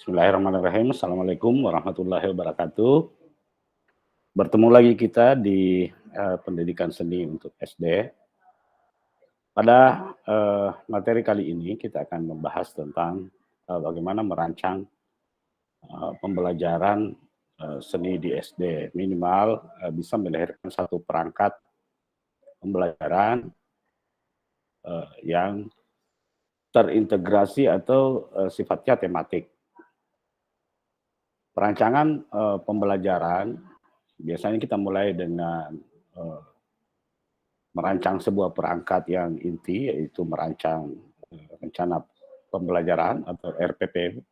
Bismillahirrahmanirrahim. Assalamualaikum warahmatullahi wabarakatuh. Bertemu lagi kita di pendidikan seni untuk SD. Pada materi kali ini kita akan membahas tentang bagaimana merancang pembelajaran seni di SD. Minimal bisa melahirkan satu perangkat pembelajaran yang terintegrasi atau sifatnya tematik. Perancangan pembelajaran biasanya kita mulai dengan merancang sebuah perangkat yang inti, yaitu merancang rencana pembelajaran atau RPP,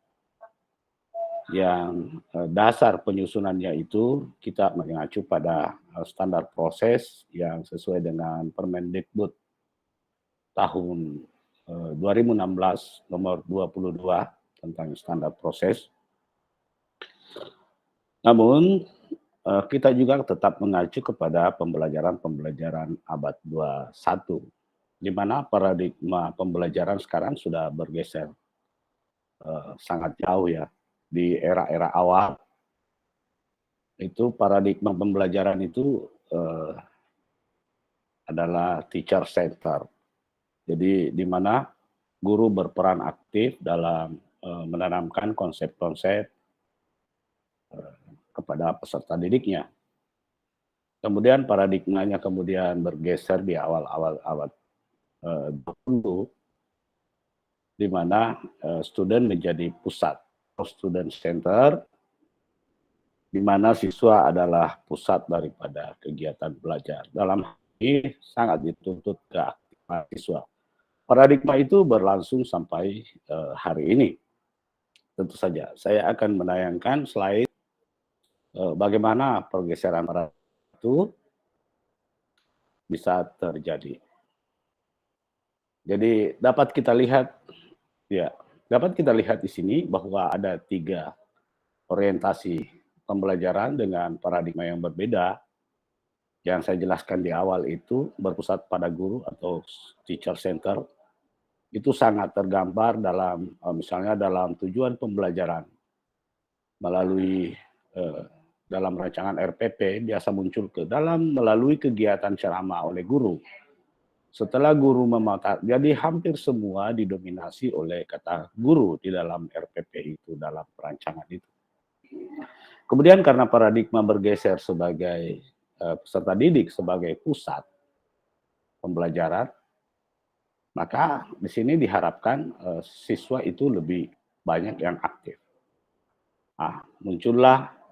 yang dasar penyusunannya itu kita mengacu pada standar proses yang sesuai dengan Permendikbud tahun 2016 nomor 22 tentang standar proses. Namun kita juga tetap mengacu kepada pembelajaran abad 21, di mana paradigma pembelajaran sekarang sudah bergeser sangat jauh ya. Di era-era awal, itu paradigma pembelajaran itu adalah teacher center. Jadi di mana guru berperan aktif dalam menanamkan konsep-konsep kepada peserta didiknya. Kemudian paradigmanya bergeser di awal-awal abad 20, di mana student menjadi pusat, student center, di mana siswa adalah pusat daripada kegiatan belajar. Dalam hal ini sangat dituntut keaktifan siswa. Paradigma itu berlangsung sampai hari ini. Tentu saja saya akan menayangkan slide bagaimana pergeseran paradigma itu bisa terjadi. Jadi dapat kita lihat di sini bahwa ada 3 orientasi pembelajaran dengan paradigma yang berbeda. Yang saya jelaskan di awal itu berpusat pada guru atau teacher center. Itu sangat tergambar dalam misalnya dalam tujuan pembelajaran melalui dalam rancangan RPP biasa muncul melalui kegiatan ceramah oleh guru. Setelah guru jadi hampir semua didominasi oleh kata guru di dalam RPP itu, dalam perancangan itu. Kemudian karena paradigma bergeser sebagai peserta didik sebagai pusat pembelajaran, maka di sini diharapkan siswa itu lebih banyak yang aktif. Nah, muncullah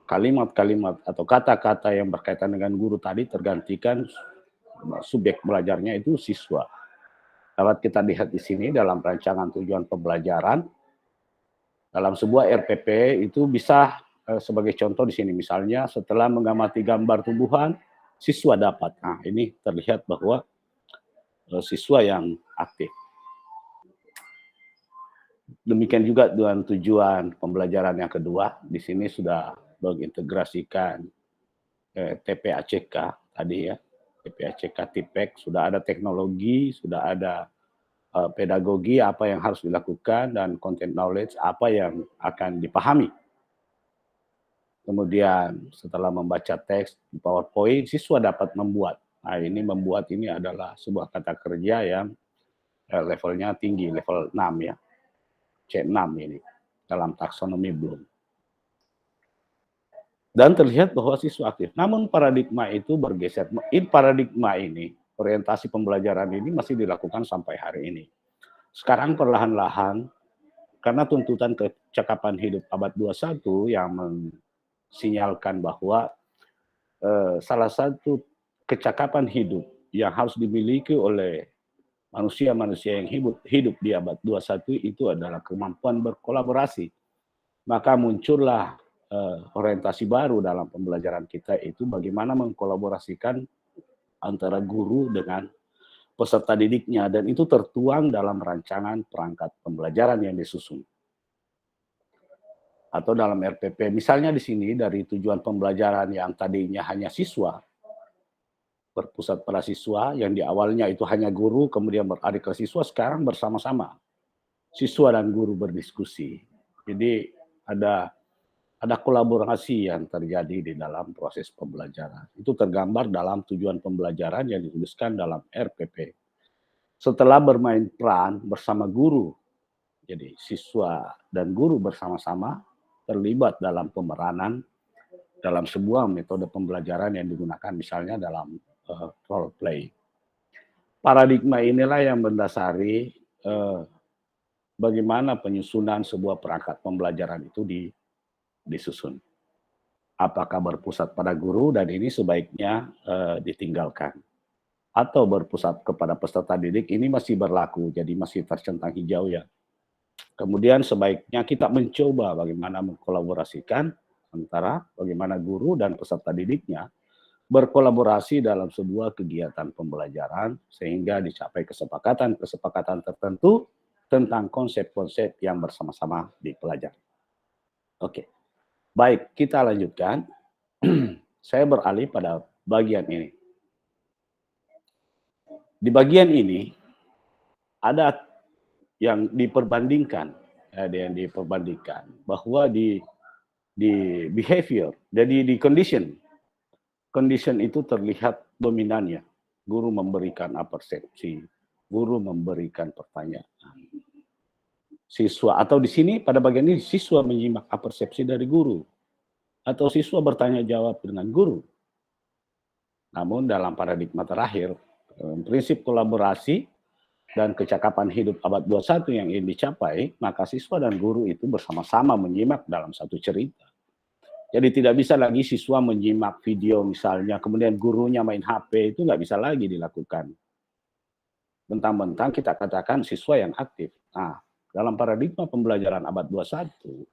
kalimat-kalimat atau kata-kata yang berkaitan dengan guru tadi tergantikan subjek belajarnya itu siswa. Dapat kita lihat di sini dalam rancangan tujuan pembelajaran, dalam sebuah RPP itu bisa sebagai contoh di sini misalnya setelah mengamati gambar tumbuhan, siswa dapat. Nah, ini terlihat bahwa siswa yang aktif. Demikian juga dengan tujuan pembelajaran yang kedua, di sini sudah mengintegrasikan TPACK tadi ya, TPACK TIPEK, sudah ada teknologi, sudah ada pedagogi apa yang harus dilakukan, dan content knowledge apa yang akan dipahami. Kemudian setelah membaca teks di PowerPoint, siswa dapat membuat. Nah, ini membuat ini adalah sebuah kata kerja yang levelnya tinggi, level 6 ya. C6 ini dalam taksonomi Bloom. Dan terlihat bahwa siswa aktif. Namun paradigma itu bergeser. Paradigma ini, orientasi pembelajaran ini masih dilakukan sampai hari ini. Sekarang perlahan-lahan, karena tuntutan kecakapan hidup abad 21 yang mensinyalkan bahwa salah satu kecakapan hidup yang harus dimiliki oleh manusia-manusia yang hidup di abad 21 itu adalah kemampuan berkolaborasi. Maka muncullah orientasi baru dalam pembelajaran kita, itu bagaimana mengkolaborasikan antara guru dengan peserta didiknya, dan itu tertuang dalam rancangan perangkat pembelajaran yang disusun. Atau dalam RPP, misalnya di sini dari tujuan pembelajaran yang tadinya hanya siswa, berpusat pada siswa, yang di awalnya itu hanya guru, kemudian beralih ke siswa, sekarang bersama-sama. siswa dan guru berdiskusi. Jadi ada kolaborasi yang terjadi di dalam proses pembelajaran. Itu tergambar dalam tujuan pembelajaran yang dituliskan dalam RPP. Setelah bermain peran bersama guru, jadi siswa dan guru bersama-sama terlibat dalam pemeranan dalam sebuah metode pembelajaran yang digunakan misalnya dalam role play. Paradigma inilah yang mendasari bagaimana penyusunan sebuah perangkat pembelajaran itu disusun. Apakah berpusat pada guru dan ini sebaiknya ditinggalkan. Atau berpusat kepada peserta didik, ini masih berlaku, jadi masih tercentang hijau ya. Kemudian sebaiknya kita mencoba bagaimana mengkolaborasikan antara bagaimana guru dan peserta didiknya berkolaborasi dalam sebuah kegiatan pembelajaran sehingga dicapai kesepakatan tertentu tentang konsep-konsep yang bersama-sama dipelajari. Oke, baik, kita lanjutkan. Saya beralih pada bagian ini. Di bagian ini ada yang diperbandingkan, bahwa di behavior, jadi di condition itu terlihat dominannya. Guru memberikan apersepsi, guru memberikan pertanyaan. Siswa, atau di sini pada bagian ini siswa menyimak apersepsi dari guru, atau siswa bertanya jawab dengan guru. Namun dalam paradigma terakhir, prinsip kolaborasi dan kecakapan hidup abad 21 yang ingin dicapai, maka siswa dan guru itu bersama-sama menyimak dalam satu cerita. Jadi tidak bisa lagi siswa menyimak video misalnya, kemudian gurunya main HP, itu nggak bisa lagi dilakukan. Mentang-mentang kita katakan siswa yang aktif. Nah, dalam paradigma pembelajaran abad 21,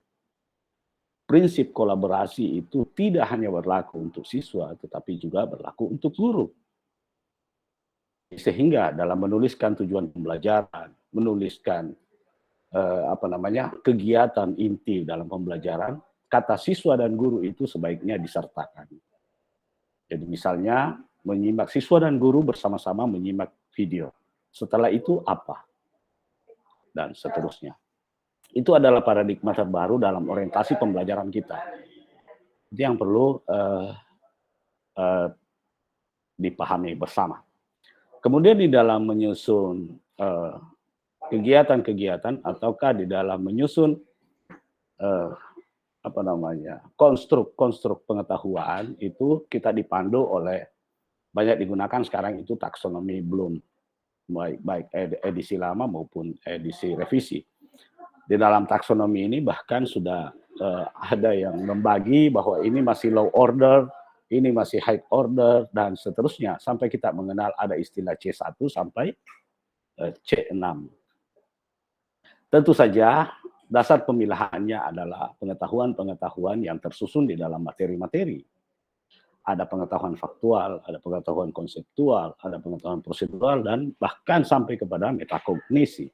prinsip kolaborasi itu tidak hanya berlaku untuk siswa, tetapi juga berlaku untuk guru. Sehingga dalam menuliskan tujuan pembelajaran, menuliskan kegiatan inti dalam pembelajaran, kata siswa dan guru itu sebaiknya disertakan. Jadi misalnya menyimak, siswa dan guru bersama-sama menyimak video. Setelah itu apa? Dan seterusnya. Itu adalah paradigma terbaru dalam orientasi pembelajaran kita. Itu yang perlu dipahami bersama. Kemudian di dalam menyusun kegiatan-kegiatan ataukah di dalam menyusun konstruk pengetahuan itu kita dipandu oleh banyak digunakan sekarang itu taksonomi Bloom, baik edisi lama maupun edisi revisi. Di dalam taksonomi ini bahkan sudah ada yang membagi bahwa ini masih low order, ini masih high order, dan seterusnya, sampai kita mengenal ada istilah C1 sampai C6. Tentu saja, dasar pemilahannya adalah pengetahuan-pengetahuan yang tersusun di dalam materi-materi. Ada pengetahuan faktual, ada pengetahuan konseptual, ada pengetahuan prosedural, dan bahkan sampai kepada metakognisi.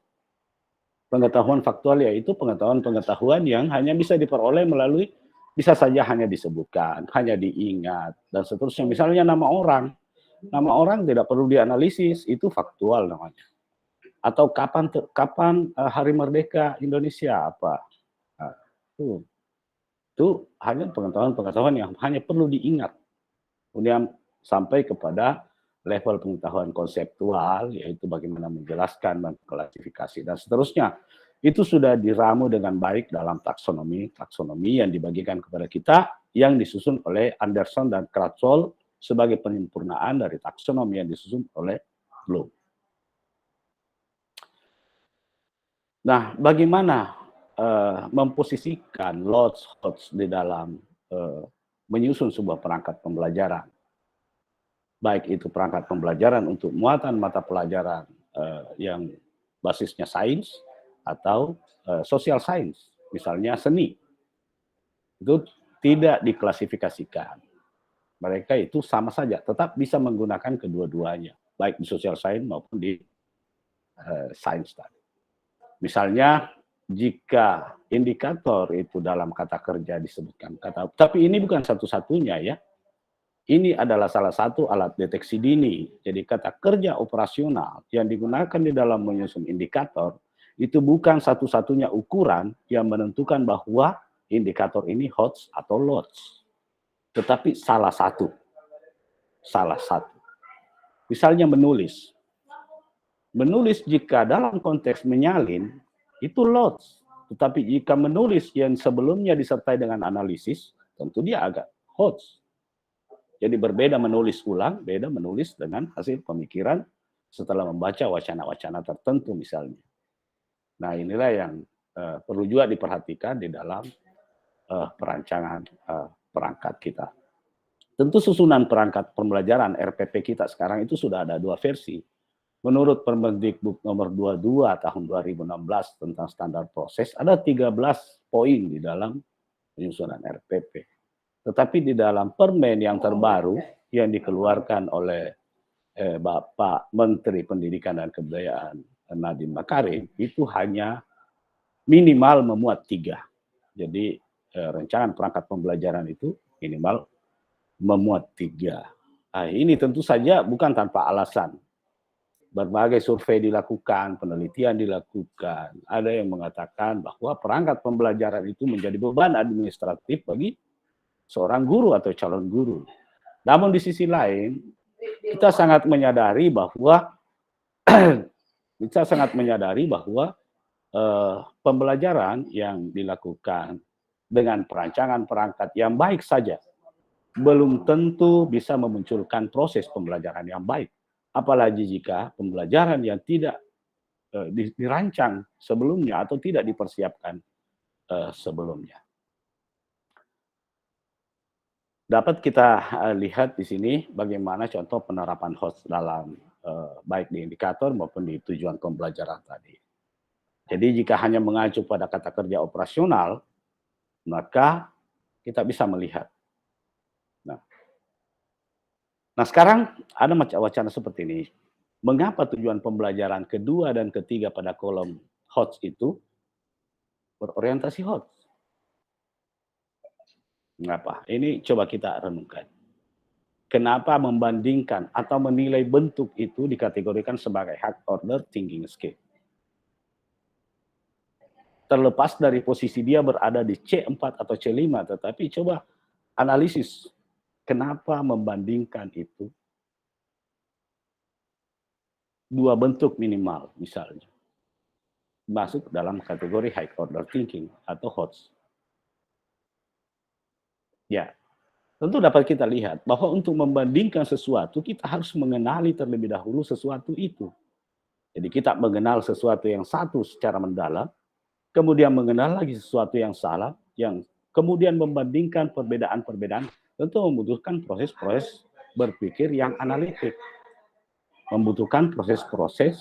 Pengetahuan faktual yaitu pengetahuan-pengetahuan yang hanya bisa diperoleh melalui, bisa saja hanya disebutkan, hanya diingat, dan seterusnya. Misalnya nama orang tidak perlu dianalisis, itu faktual namanya. Atau kapan Hari Merdeka Indonesia apa? Nah, itu hanya pengetahuan-pengetahuan yang hanya perlu diingat. Kemudian sampai kepada level pengetahuan konseptual, yaitu bagaimana menjelaskan dan klasifikasi dan seterusnya. Itu sudah diramu dengan baik dalam taksonomi yang dibagikan kepada kita, yang disusun oleh Anderson dan Kratzol sebagai penyempurnaan dari taksonomi yang disusun oleh Bloom. Nah, bagaimana memposisikan Lodz di dalam menyusun sebuah perangkat pembelajaran? Baik itu perangkat pembelajaran untuk muatan mata pelajaran yang basisnya sains atau social science, misalnya seni. Itu tidak diklasifikasikan. Mereka itu sama saja, tetap bisa menggunakan kedua-duanya, baik di social science maupun di sains tadi. Misalnya, jika indikator itu dalam kata kerja disebutkan kata, tapi ini bukan satu-satunya ya. Ini adalah salah satu alat deteksi dini. Jadi kata kerja operasional yang digunakan di dalam menyusun indikator itu bukan satu-satunya ukuran yang menentukan bahwa indikator ini HOTS atau LOTS. Tetapi salah satu. Salah satu. Misalnya menulis. Menulis jika dalam konteks menyalin, itu LOTS. Tetapi jika menulis yang sebelumnya disertai dengan analisis, tentu dia agak HOTS. Jadi berbeda menulis ulang, beda menulis dengan hasil pemikiran setelah membaca wacana-wacana tertentu misalnya. Nah inilah yang perlu juga diperhatikan di dalam perancangan perangkat kita. Tentu susunan perangkat pembelajaran RPP kita sekarang itu sudah ada 2 versi. Menurut Permendikbud nomor 22 tahun 2016 tentang standar proses, ada 13 poin di dalam penyusunan RPP. Tetapi di dalam permen yang terbaru yang dikeluarkan oleh Bapak Menteri Pendidikan dan Kebudayaan Nadiem Makarim, itu hanya minimal memuat 3. Jadi rancangan perangkat pembelajaran itu minimal memuat 3. Nah, ini tentu saja bukan tanpa alasan. Berbagai survei dilakukan, penelitian dilakukan. Ada yang mengatakan bahwa perangkat pembelajaran itu menjadi beban administratif bagi seorang guru atau calon guru. Namun di sisi lain, kita sangat menyadari bahwa pembelajaran yang dilakukan dengan perancangan perangkat yang baik saja belum tentu bisa memunculkan proses pembelajaran yang baik. Apalagi jika pembelajaran yang tidak dirancang sebelumnya atau tidak dipersiapkan sebelumnya. Dapat kita lihat di sini bagaimana contoh penerapan HOTS dalam baik di indikator maupun di tujuan pembelajaran tadi. Jadi jika hanya mengacu pada kata kerja operasional, maka kita bisa melihat. Nah sekarang ada wacana seperti ini. Mengapa tujuan pembelajaran kedua dan ketiga pada kolom HOTS itu berorientasi HOTS? Mengapa? Ini coba kita renungkan. Kenapa membandingkan atau menilai bentuk itu dikategorikan sebagai hard order thinking skill? Terlepas dari posisi dia berada di C4 atau C5, tetapi coba analisis kenapa membandingkan itu 2 bentuk minimal misalnya masuk dalam kategori high order thinking atau HOTS. Ya, tentu dapat kita lihat bahwa untuk membandingkan sesuatu kita harus mengenali terlebih dahulu sesuatu itu. Jadi kita mengenal sesuatu yang satu secara mendalam, kemudian mengenal lagi sesuatu yang salah, yang kemudian membandingkan perbedaan-perbedaan, tentu membutuhkan proses-proses berpikir yang analitik. Membutuhkan proses-proses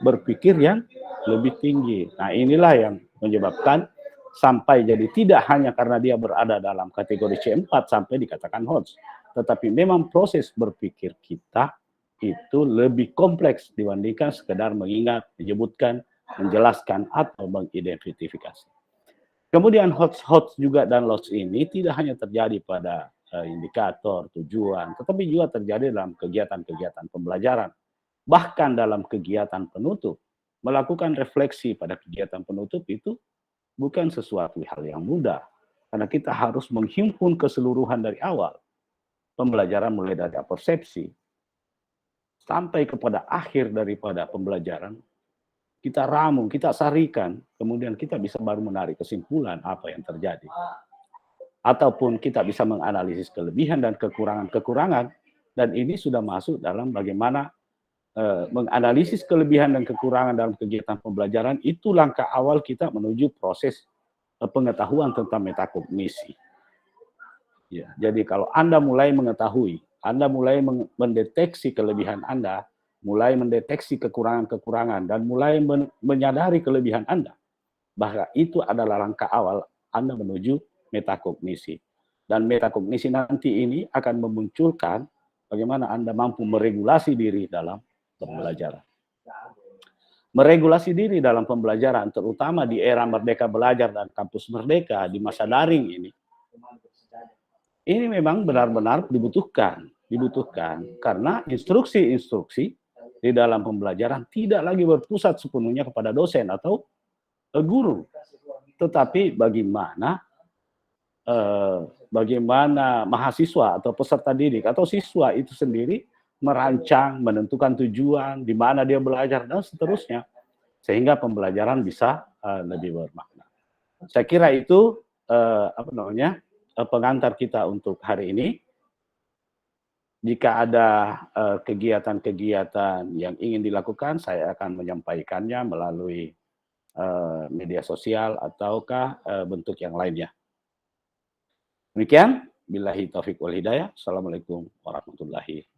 berpikir yang lebih tinggi. Nah inilah yang menyebabkan sampai jadi tidak hanya karena dia berada dalam kategori C4 sampai dikatakan HOTS, tetapi memang proses berpikir kita itu lebih kompleks dibandingkan sekedar mengingat, menyebutkan, menjelaskan, atau mengidentifikasi. Kemudian HOTS juga dan LOTS ini tidak hanya terjadi pada indikator, tujuan, tetapi juga terjadi dalam kegiatan-kegiatan pembelajaran. Bahkan dalam kegiatan penutup, melakukan refleksi pada kegiatan penutup itu bukan sesuatu hal yang mudah. Karena kita harus menghimpun keseluruhan dari awal. Pembelajaran mulai dari persepsi, sampai kepada akhir daripada pembelajaran, kita ramu, kita sarikan, kemudian kita bisa baru menarik kesimpulan apa yang terjadi. Ataupun kita bisa menganalisis kelebihan dan kekurangan-kekurangan, dan ini sudah masuk dalam bagaimana menganalisis kelebihan dan kekurangan dalam kegiatan pembelajaran, itu langkah awal kita menuju proses pengetahuan tentang metakognisi. Ya, jadi kalau Anda mulai mengetahui, Anda mulai mendeteksi kelebihan Anda, mulai mendeteksi kekurangan-kekurangan, dan mulai menyadari kelebihan Anda, bahwa itu adalah langkah awal Anda menuju metakognisi. Dan metakognisi nanti ini akan memunculkan bagaimana Anda mampu meregulasi diri dalam pembelajaran. Meregulasi diri dalam pembelajaran, terutama di era Merdeka Belajar dan Kampus Merdeka di masa daring ini memang benar-benar dibutuhkan karena instruksi-instruksi di dalam pembelajaran tidak lagi berpusat sepenuhnya kepada dosen atau guru, tetapi bagaimana mahasiswa atau peserta didik atau siswa itu sendiri merancang, menentukan tujuan, di mana dia belajar dan seterusnya, sehingga pembelajaran bisa lebih bermakna. Saya kira itu pengantar kita untuk hari ini. Jika ada kegiatan-kegiatan yang ingin dilakukan, saya akan menyampaikannya melalui media sosial ataukah bentuk yang lainnya. Demikian, billahi taufiq wal hidayah. Assalamualaikum warahmatullahi